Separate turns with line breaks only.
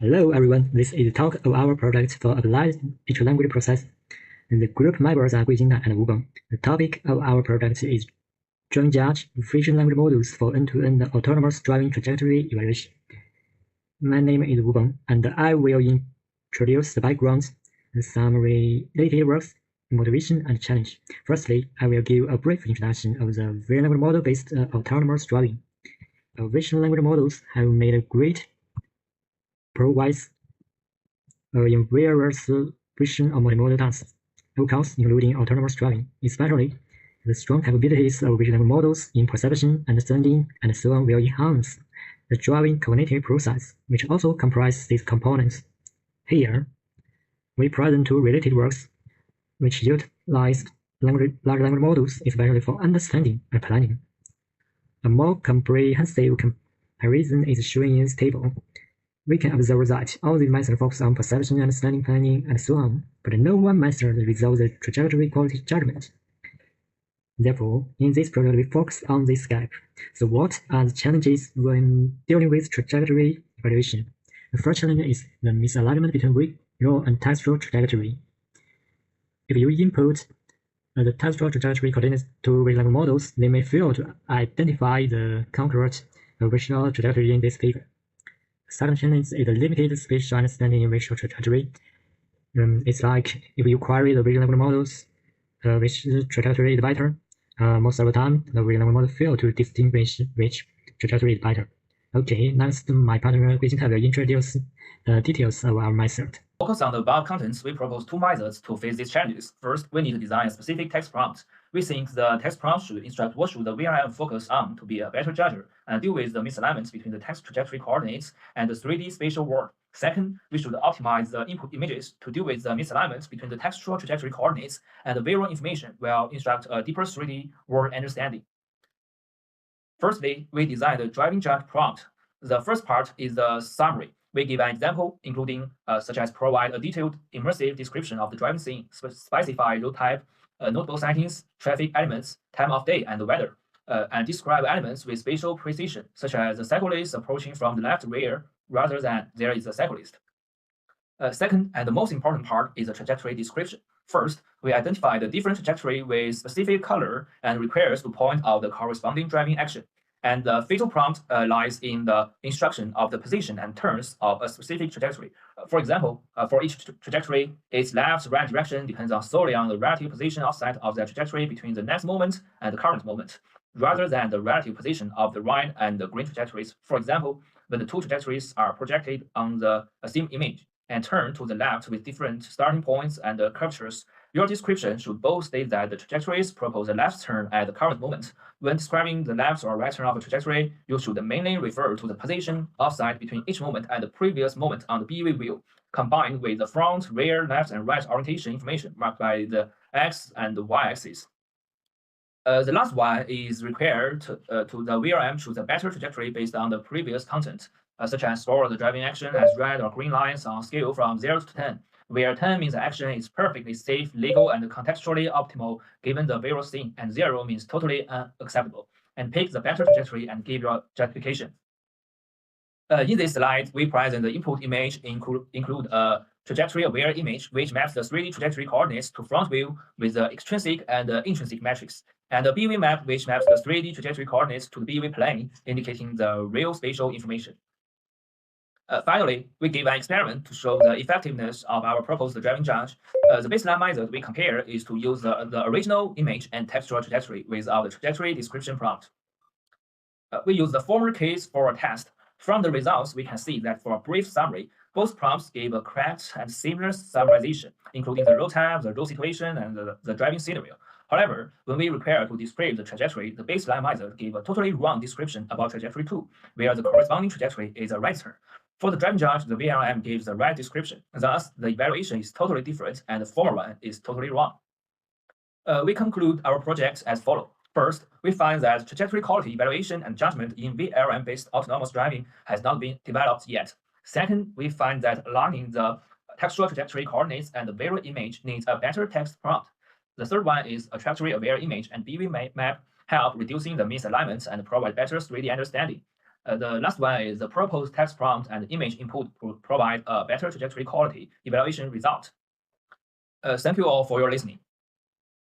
Hello everyone, this is the talk of our project for applied speech language processing. The group members are Guijing and Wu Beng. The topic of our project is driving judge vision language models for end-to-end autonomous driving trajectory evaluation. My name is Wu Beng, and I will introduce the backgrounds, some related works, motivation, and challenge. Firstly, I will give a brief introduction of the vision language model-based autonomous driving. Vision language models have made a great progress in various vision or multimodal tasks, outcomes including autonomous driving, especially the strong capabilities of vision models in perception, understanding, and so on will enhance the driving cognitive process, which also comprise these components. Here, we present two related works which utilize large language models, especially for understanding and planning. A more comprehensive comparison is shown in this table. We can observe that all these methods focus on perception, understanding, planning, and so on, but no one method resolves the trajectory quality judgment. Therefore, in this project, we focus on this gap. So what are the challenges when dealing with trajectory evaluation? The first challenge is the misalignment between real and textual trajectory. If you input the textual trajectory coordinates to vision models, they may fail to identify the concurrent visual trajectory in this figure. Second challenge is a limited spatial understanding in visual trajectory. It's like if you query the vision language models, which trajectory is better, most of the time the vision language model fail to distinguish which trajectory is better. Okay, next my partner Guijing will introduce the details of our method.
Focus on the above contents, we propose two methods to face these challenges. First, we need to design a specific text prompt. We think the text prompt should instruct what should the VRM focus on to be a better judger and deal with the misalignments between the text trajectory coordinates and the 3D spatial world. Second, we should optimize the input images to deal with the misalignments between the textual trajectory coordinates and the visual information while instruct a deeper 3D world understanding. Firstly, we design the driving judge prompt. The first part is the summary. We give an example, including such as provide a detailed immersive description of the driving scene, specify road type, notable settings, traffic elements, time of day, and weather, and describe elements with spatial precision, such as the cyclist approaching from the left rear rather than there is a cyclist. Second, and the most important part is the trajectory description. First, we identify the different trajectory with specific color and requires to point out the corresponding driving action. And the fatal prompt lies in the instruction of the position and turns of a specific trajectory. For example, for each trajectory, its left-right direction depends solely on the relative position outside of the trajectory between the next moment and the current moment, rather than the relative position of the right and the green trajectories. For example, when the two trajectories are projected on the same image and turn to the left with different starting points and curvatures, your description should both state that the trajectories propose a left turn at the current moment. When describing the left or right turn of a trajectory, you should mainly refer to the position offset between each moment and the previous moment on the BV view, combined with the front, rear, left, and right orientation information marked by the X and the Y axis. The last one is required to the VRM choose a better trajectory based on the previous content, such as store the driving action as red or green lines on a scale from 0 to 10, where 10 means the action is perfectly safe, legal, and contextually optimal given the visual scene, and 0 means totally unacceptable, and pick the better trajectory and give your justification. In this slide, we present the input image include a trajectory-aware image, which maps the 3D trajectory coordinates to front view with the extrinsic and the intrinsic metrics, and the BV map, which maps the 3D trajectory coordinates to the BV plane, indicating the real spatial information. Finally, we give an experiment to show the effectiveness of our proposed driving judge. The baseline method we compare is to use the original image and textual trajectory without the trajectory description prompt. We use the former case for a test. From the results, we can see that for a brief summary, both prompts gave a correct and similar summarization, including the road type, the road situation, and the driving scenario. However, when we require to describe the trajectory, the baseline method gave a totally wrong description about trajectory 2, where the corresponding trajectory is a right turn. For the driving judge, the VRM gives the right description. Thus, the evaluation is totally different, and the former one is totally wrong. We conclude our project as follows. First, we find that trajectory quality evaluation and judgment in VRM-based autonomous driving has not been developed yet. Second, we find that aligning the textual trajectory coordinates and the visual image needs a better text prompt. The third one is a trajectory-aware image and BV map help reducing the misalignments and provide better 3D understanding. The last one is the proposed text prompt and image input provide a better trajectory quality evaluation result. Thank you all for your listening.